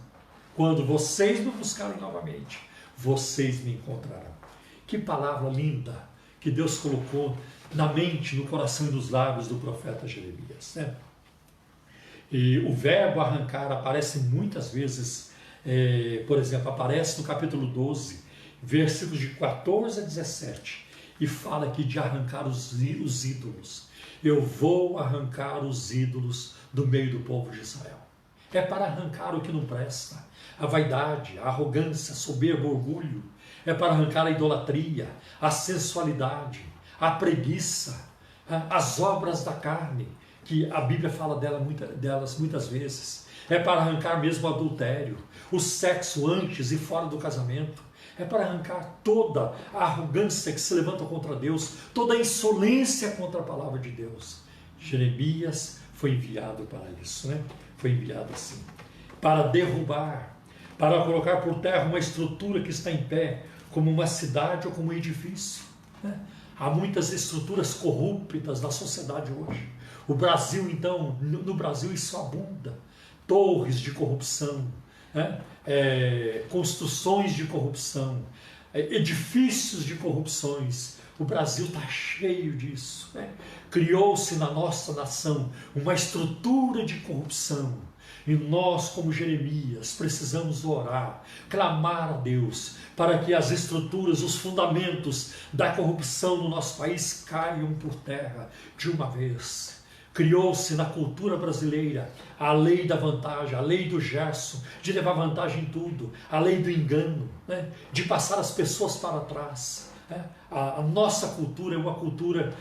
Quando vocês me buscarem novamente, vocês me encontrarão. Que palavra linda que Deus colocou na mente, no coração e nos lábios do profeta Jeremias. Né? E o verbo arrancar aparece muitas vezes, por exemplo, aparece no capítulo 12, versículos de 14 a 17, e fala aqui de arrancar os ídolos. Eu vou arrancar os ídolos do meio do povo de Israel. É para arrancar o que não presta, a vaidade, a arrogância, a soberba, o orgulho. É para arrancar a idolatria, a sensualidade, a preguiça, as obras da carne, que a Bíblia fala delas muitas vezes. É para arrancar mesmo o adultério, o sexo antes e fora do casamento. É para arrancar toda a arrogância que se levanta contra Deus, toda a insolência contra a palavra de Deus. Jeremias foi enviado para isso, né? Foi enviado assim, para derrubar, para colocar por terra uma estrutura que está em pé, como uma cidade ou como um edifício, né? Há muitas estruturas corruptas na sociedade hoje. O Brasil, então, no Brasil isso abunda. Torres de corrupção, né? Construções de corrupção, edifícios de corrupções. O Brasil está cheio disso, né? Criou-se na nossa nação uma estrutura de corrupção. E nós, como Jeremias, precisamos orar, clamar a Deus, para que as estruturas, os fundamentos da corrupção no nosso país caiam por terra de uma vez. Criou-se na cultura brasileira a lei da vantagem, a lei do Gerson, de levar vantagem em tudo, a lei do engano, né? De passar as pessoas para trás. Né? A nossa cultura é uma cultura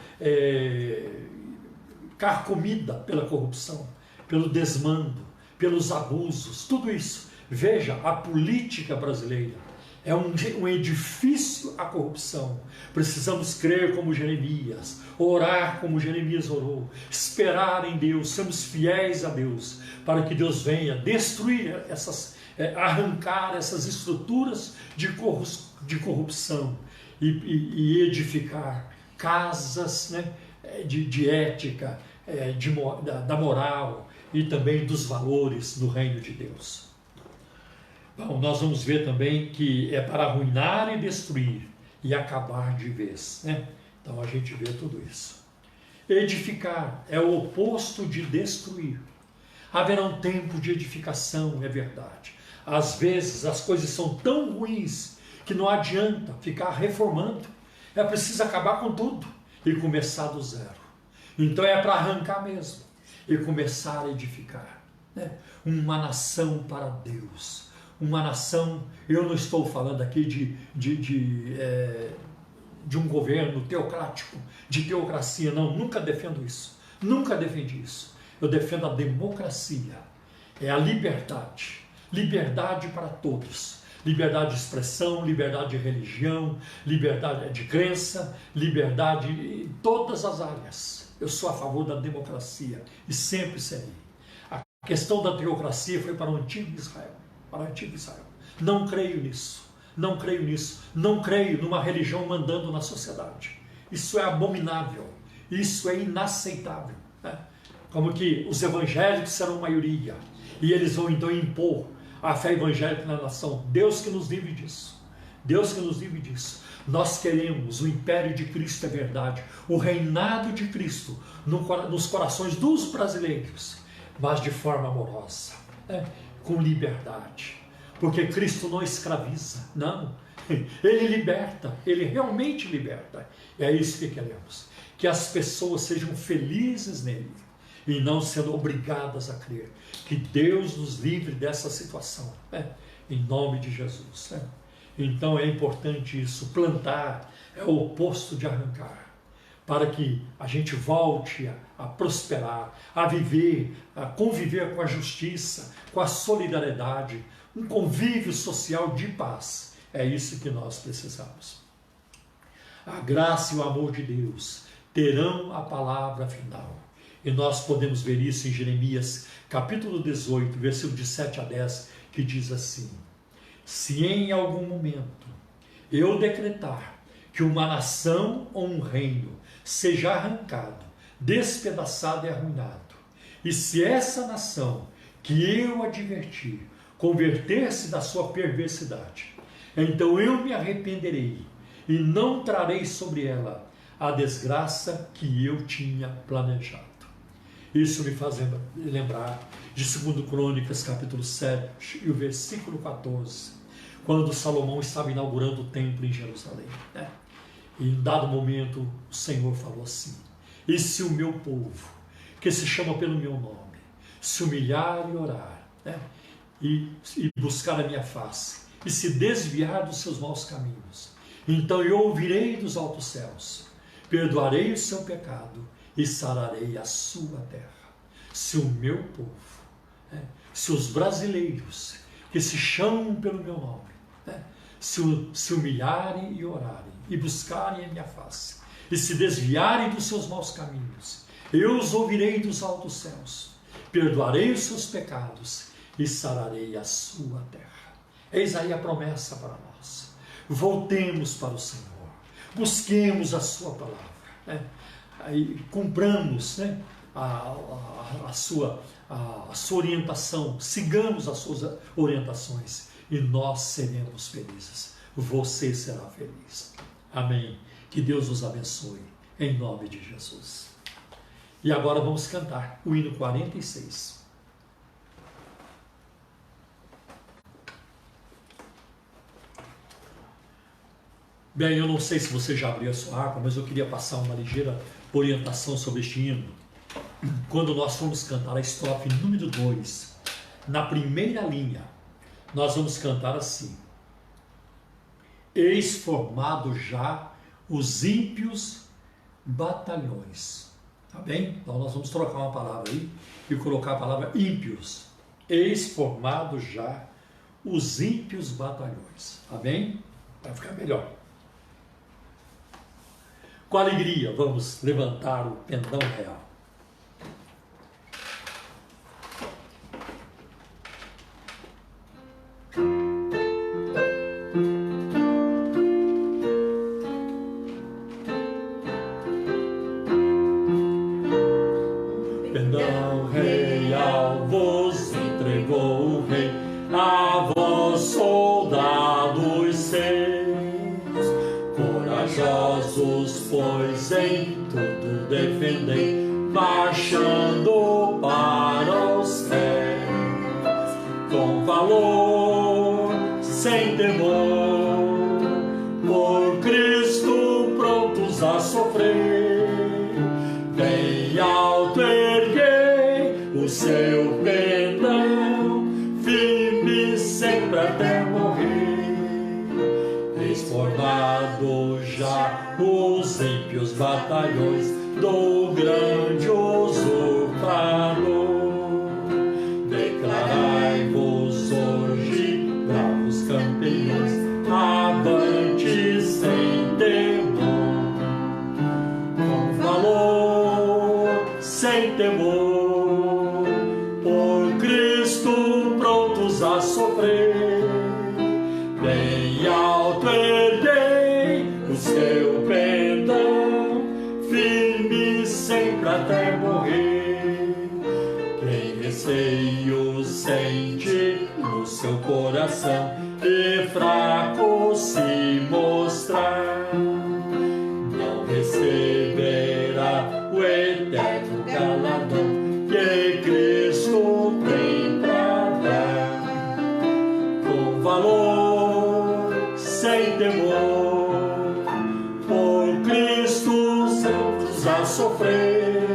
carcomida pela corrupção, pelo desmando, pelos abusos, tudo isso. Veja, a política brasileira é um edifício à corrupção. Precisamos crer como Jeremias, orar como Jeremias orou, esperar em Deus, sermos fiéis a Deus, para que Deus venha destruir arrancar essas estruturas de corrupção e edificar casas, né, de ética, da moral e também dos valores do reino de Deus. Bom, nós vamos ver também que é para arruinar e destruir e acabar de vez, né? Então a gente vê tudo isso. Edificar é o oposto de destruir. Haverá um tempo de edificação, é verdade. Às vezes as coisas são tão ruins que não adianta ficar reformando. É preciso acabar com tudo e começar do zero. Então é para arrancar mesmo e começar a edificar, né? Uma nação para Deus. Uma nação, eu não estou falando aqui de um governo teocrático, de teocracia, não, nunca defendo isso, nunca defendi isso. Eu defendo a democracia, é a liberdade, liberdade para todos, liberdade de expressão, liberdade de religião, liberdade de crença, liberdade em todas as áreas. Eu sou a favor da democracia e sempre serei. A questão da teocracia foi para o antigo Israel. Para o antigo Israel. Não creio nisso. Não creio nisso. Não creio numa religião mandando na sociedade. Isso é abominável. Isso é inaceitável, né? Como que os evangélicos serão maioria e eles vão então impor a fé evangélica na nação. Deus que nos livre disso. Deus que nos livre disso. Nós queremos o império de Cristo, é verdade, o reinado de Cristo nos corações dos brasileiros, mas de forma amorosa, né? Com liberdade, porque Cristo não escraviza, não, Ele liberta, Ele realmente liberta. É isso que queremos, que as pessoas sejam felizes nele e não sendo obrigadas a crer. Que Deus nos livre dessa situação, né? Em nome de Jesus, né? Então é importante isso. Plantar é o oposto de arrancar, para que a gente volte a prosperar, a viver, a conviver com a justiça, com a solidariedade, um convívio social de paz. É isso que nós precisamos. A graça e o amor de Deus terão a palavra final. E nós podemos ver isso em Jeremias, capítulo 18, versículo de 7 a 10, que diz assim: se em algum momento eu decretar que uma nação ou um reino seja arrancado, despedaçado e arruinado, e se essa nação que eu adverti converter-se da sua perversidade, então eu me arrependerei e não trarei sobre ela a desgraça que eu tinha planejado. Isso me faz lembrar de 2 Crônicas, capítulo 7, e o versículo 14, quando Salomão estava inaugurando o templo em Jerusalém, né? E em dado momento o Senhor falou assim: e se o meu povo, que se chama pelo meu nome, se humilhar e orar, né? e buscar a minha face, e se desviar dos seus maus caminhos, então eu ouvirei dos altos céus, perdoarei o seu pecado e sararei a sua terra. Se o meu povo, né, se os brasileiros que se chamam pelo meu nome, né, se humilharem e orarem e buscarem a minha face e se desviarem dos seus maus caminhos, eu os ouvirei dos altos céus, perdoarei os seus pecados e sararei a sua terra. Eis aí a promessa para nós. Voltemos para o Senhor, busquemos a sua palavra, né? Aí cumpramos, né, a sua orientação, sigamos as suas orientações e nós seremos felizes. Você será feliz. Amém. Que Deus os abençoe, em nome de Jesus. E agora vamos cantar o hino 46. Bem, eu não sei se você já abriu a sua harpa, mas eu queria passar uma ligeira orientação sobre este hino. Quando nós formos cantar a estrofe número 2, na primeira linha, nós vamos cantar assim: eis formado já os ímpios batalhões. Tá bem? Então nós vamos trocar uma palavra aí e colocar a palavra ímpios. Eis formado já os ímpios batalhões. Tá bem? Vai ficar melhor. Com alegria, vamos levantar o pendão real. Pendão real vos entregou o rei, a vós soldados seus, corajosos, pois em tudo defendei, marchando para os céus, com valor, sem temor, por Cristo prontos a sofrer, bem alto erguei o seu pendão, firme sempre até morrer, eis formado já os ímpios batalhões do grande usurpador. Declarai-vos hoje, bravos campeões, avante sem temor, com valor, sem temor, por Cristo prontos a sofrer, bem alto erguei o seu pendão, firme sempre até morrer. Quem receio sente no seu coração e fraco se mostrar, não receberá o eterno galardão que Cristo tem pra dar. Com valor, sem temor, por Cristo santos a sofrer,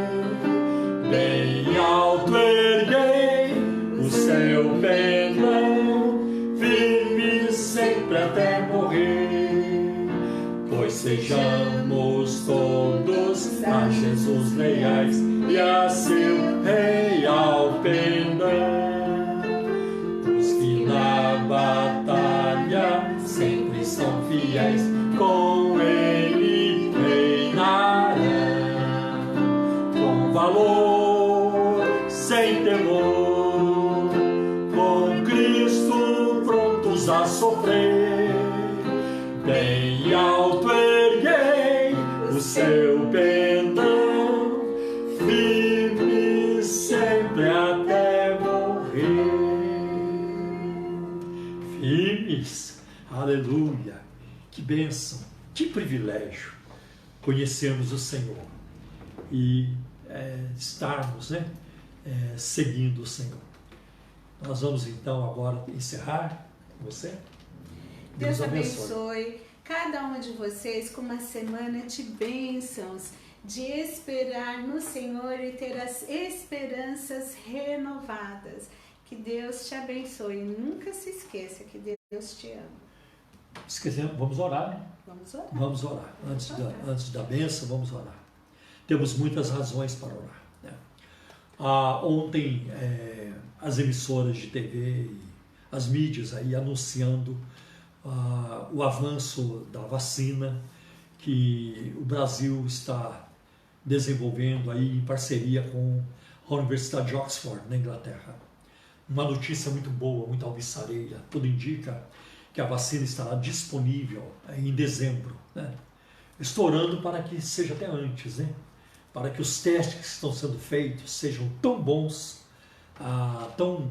bem alto erguei o seu pendão, firme sempre até morrer, pois sejamos todos a Jesus leais e a seu real pendão, os que na batalha sempre são fiéis, com ele reinarão, com valor, sem temor, com Cristo prontos a sofrer, bem alto erguei o seu pendão, firme sempre até morrer. Firmes, aleluia, que bênção, que privilégio conhecermos o Senhor e estarmos, né, seguindo o Senhor. Nós vamos então agora encerrar com você. Deus abençoe cada um de vocês com uma semana de bênçãos, de esperar no Senhor e ter as esperanças renovadas. Que Deus te abençoe. Nunca se esqueça que Deus te ama. Esquecemos, vamos orar, né? Vamos orar. Vamos orar. Antes da bênção, vamos orar. Temos muitas razões para orar, né? Ontem, as emissoras de TV e as mídias aí anunciando o avanço da vacina que o Brasil está desenvolvendo aí em parceria com a Universidade de Oxford, na Inglaterra. Uma notícia muito boa, muito alvissareira. Tudo indica que a vacina estará disponível em dezembro, né? Estou orando para que seja até antes, né? Para que os testes que estão sendo feitos sejam tão bons, tão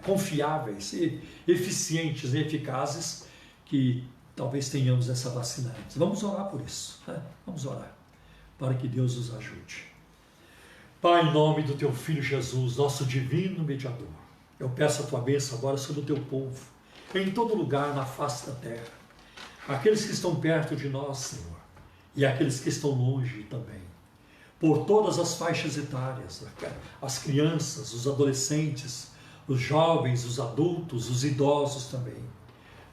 confiáveis, e eficientes e eficazes, que talvez tenhamos essa vacina antes. Vamos orar por isso, né? Vamos orar para que Deus nos ajude. Pai, em nome do Teu Filho Jesus, nosso divino mediador, eu peço a Tua bênção agora sobre o Teu povo, em todo lugar na face da terra, aqueles que estão perto de nós, Senhor, e aqueles que estão longe também, por todas as faixas etárias, as crianças, os adolescentes, os jovens, os adultos, os idosos também.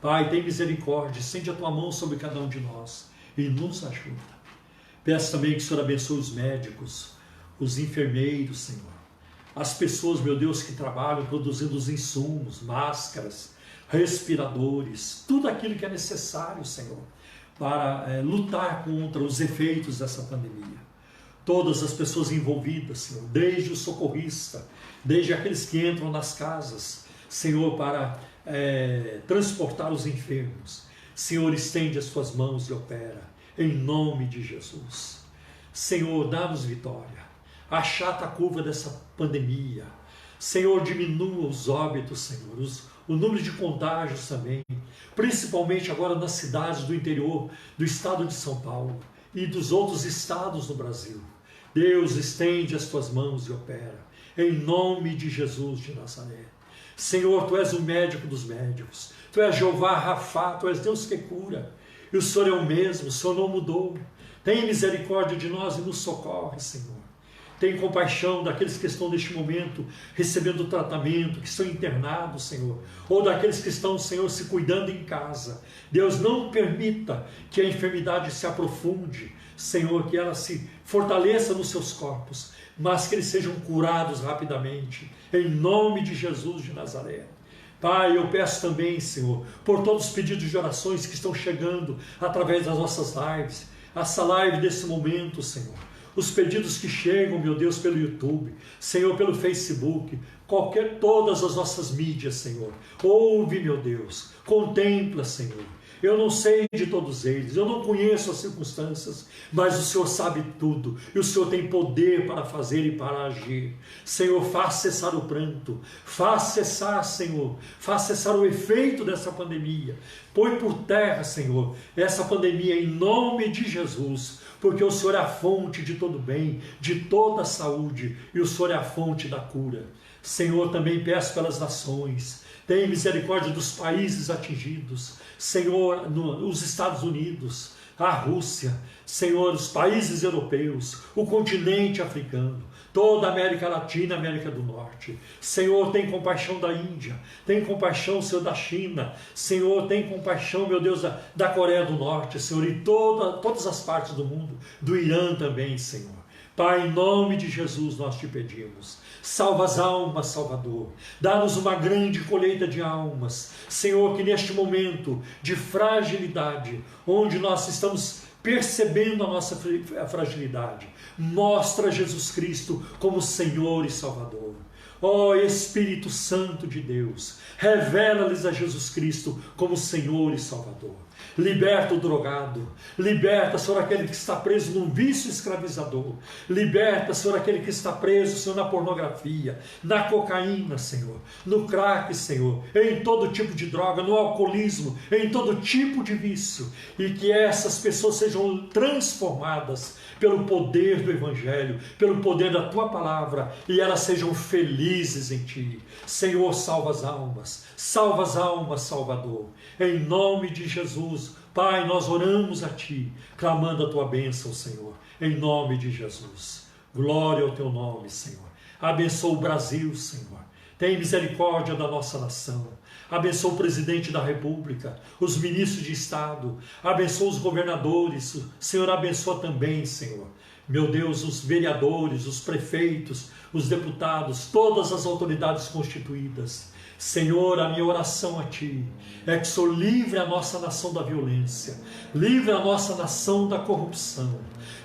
Pai, tem misericórdia, estende a Tua mão sobre cada um de nós e nos ajuda. Peço também que o Senhor abençoe os médicos, os enfermeiros, Senhor, as pessoas, meu Deus, que trabalham produzindo os insumos, máscaras, respiradores, tudo aquilo que é necessário, Senhor, para lutar contra os efeitos dessa pandemia. Todas as pessoas envolvidas, Senhor, desde o socorrista, desde aqueles que entram nas casas, Senhor, para transportar os enfermos. Senhor, estende as Tuas mãos e opera, em nome de Jesus. Senhor, dá-nos vitória, achata a curva dessa pandemia. Senhor, diminua os óbitos, Senhor, o número de contágios também, principalmente agora nas cidades do interior do estado de São Paulo e dos outros estados do Brasil. Deus, estende as Tuas mãos e opera, em nome de Jesus de Nazaré. Senhor, Tu és o médico dos médicos, Tu és Jeová Rafá, Tu és Deus que cura, e o Senhor é o mesmo, o Senhor não mudou. Tenha misericórdia de nós e nos socorre, Senhor. Tenha compaixão daqueles que estão neste momento recebendo tratamento, que estão internados, Senhor, ou daqueles que estão, Senhor, se cuidando em casa. Deus, não permita que a enfermidade se aprofunde, Senhor, que ela se fortaleça nos seus corpos, mas que eles sejam curados rapidamente, em nome de Jesus de Nazaré. Pai, eu peço também, Senhor, por todos os pedidos de orações que estão chegando através das nossas lives, essa live desse momento, Senhor, os pedidos que chegam, meu Deus, pelo YouTube, Senhor, pelo Facebook, todas as nossas mídias, Senhor, ouve, meu Deus, contempla, Senhor. Eu não sei de todos eles, eu não conheço as circunstâncias, mas o Senhor sabe tudo, e o Senhor tem poder para fazer e para agir. Senhor, faz cessar o pranto, faz cessar, Senhor, faz cessar o efeito dessa pandemia. Põe por terra, Senhor, essa pandemia em nome de Jesus, porque o Senhor é a fonte de todo bem, de toda saúde, e o Senhor é a fonte da cura. Senhor, também peço pelas nações, tem misericórdia dos países atingidos, Senhor, os Estados Unidos, a Rússia, Senhor, os países europeus, o continente africano, toda a América Latina, América do Norte. Senhor, tem compaixão da Índia, tem compaixão, Senhor, da China, Senhor, tem compaixão, meu Deus, da Coreia do Norte, Senhor, e todas as partes do mundo, do Irã também, Senhor. Pai, em nome de Jesus nós te pedimos, salva as almas, Salvador, dá-nos uma grande colheita de almas, Senhor, que neste momento de fragilidade, onde nós estamos percebendo a nossa fragilidade, mostra Jesus Cristo como Senhor e Salvador. Ó Espírito Santo de Deus, revela-lhes a Jesus Cristo como Senhor e Salvador. Liberta o drogado, liberta, Senhor, aquele que está preso num vício escravizador, liberta, Senhor, aquele que está preso, Senhor, na pornografia, na cocaína, Senhor, no crack, Senhor, em todo tipo de droga, no alcoolismo, em todo tipo de vício, e que essas pessoas sejam transformadas pelo poder do Evangelho, pelo poder da Tua Palavra, e elas sejam felizes em Ti. Senhor, salva as almas, Salvador, em nome de Jesus. Pai, nós oramos a Ti, clamando a Tua bênção, Senhor, em nome de Jesus. Glória ao Teu nome, Senhor. Abençoa o Brasil, Senhor. Tem misericórdia da nossa nação. Abençoa o presidente da República, os ministros de Estado, abençoa os governadores, Senhor, abençoa também, Senhor, meu Deus, os vereadores, os prefeitos, os deputados, todas as autoridades constituídas. Senhor, a minha oração a Ti é que o Senhor livre a nossa nação da violência, livre a nossa nação da corrupção,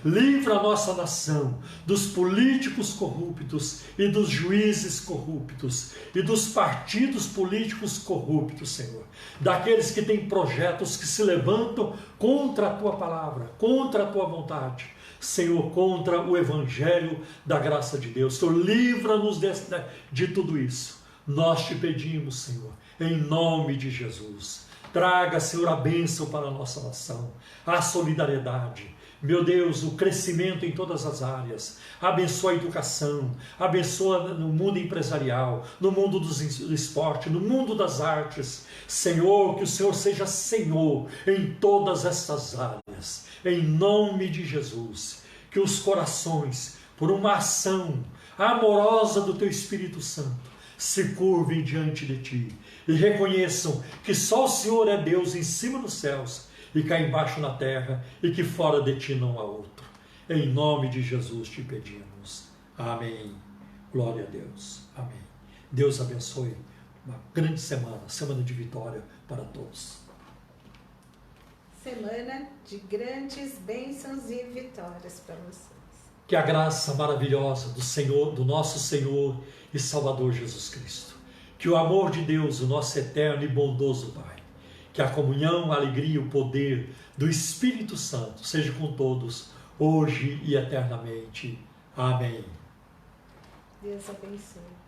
livre a nossa nação dos políticos corruptos e dos juízes corruptos e dos partidos políticos corruptos, Senhor. Daqueles que têm projetos que se levantam contra a Tua palavra, contra a Tua vontade. Senhor, contra o Evangelho da graça de Deus. Senhor, livra-nos de tudo isso. Nós te pedimos, Senhor, em nome de Jesus. Traga, Senhor, a bênção para a nossa nação, a solidariedade. Meu Deus, o crescimento em todas as áreas. Abençoa a educação, abençoa no mundo empresarial, no mundo do esporte, no mundo das artes. Senhor, que o Senhor seja Senhor em todas estas áreas. Em nome de Jesus, que os corações, por uma ação amorosa do Teu Espírito Santo, se curvem diante de Ti e reconheçam que só o Senhor é Deus em cima dos céus e cá embaixo na terra, e que fora de Ti não há outro. Em nome de Jesus te pedimos. Amém. Glória a Deus. Amém. Deus abençoe. Uma grande semana de vitória para todos. Semana de grandes bênçãos e vitórias para vocês. Que a graça maravilhosa do Senhor, do nosso Senhor e Salvador Jesus Cristo, que o amor de Deus, o nosso eterno e bondoso Pai, que a comunhão, a alegria e o poder do Espírito Santo seja com todos, hoje e eternamente. Amém. Deus abençoe.